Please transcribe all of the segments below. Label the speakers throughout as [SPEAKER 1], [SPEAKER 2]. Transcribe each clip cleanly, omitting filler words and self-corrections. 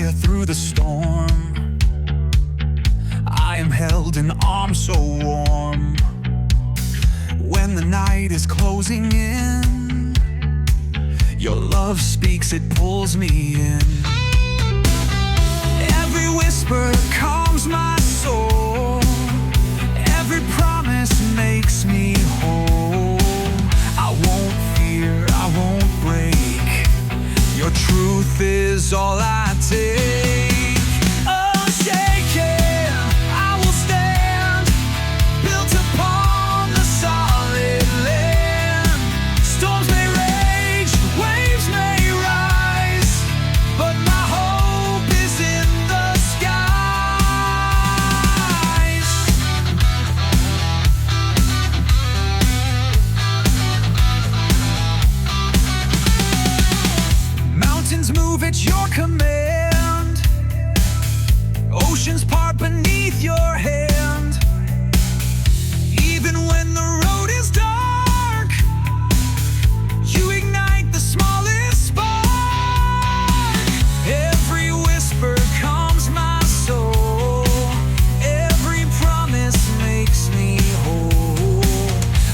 [SPEAKER 1] fire through the storm. I am held in arms so warm. When the night is closing in, your love speaks, it pulls me in. Every whisper calms my soul. Every promise makes me whole. I won't fear, I won't break. Your truth is all I take. Unshaken, I will stand, built upon the solid land. Storms may rage, waves may rise, but my hope is in the skies. Mountains move at your command. Oceans part beneath your hand. Even when the road is dark, you ignite the smallest spark. Every whisper calms my soul. Every promise makes me whole.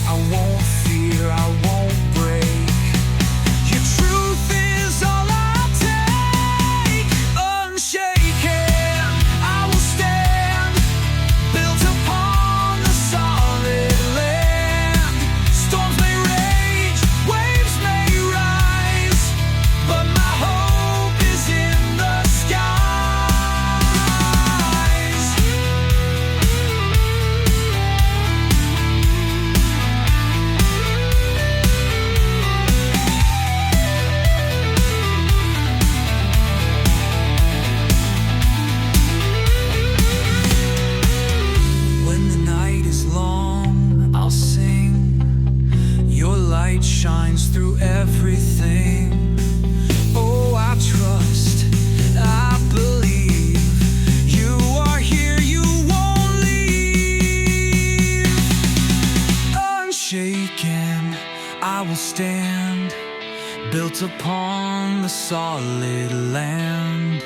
[SPEAKER 1] I won't fear, I won't break. Your truth is all I take. Unshaken, I will stand, built upon the solid land. Storms may rage, waves may rise, but my hope is in the skies. When the night is long, I'll sing. Your light shines through everything. Oh, I trust, I believe. You are here, you won't leave. Unshaken, I will stand, built upon the solid land.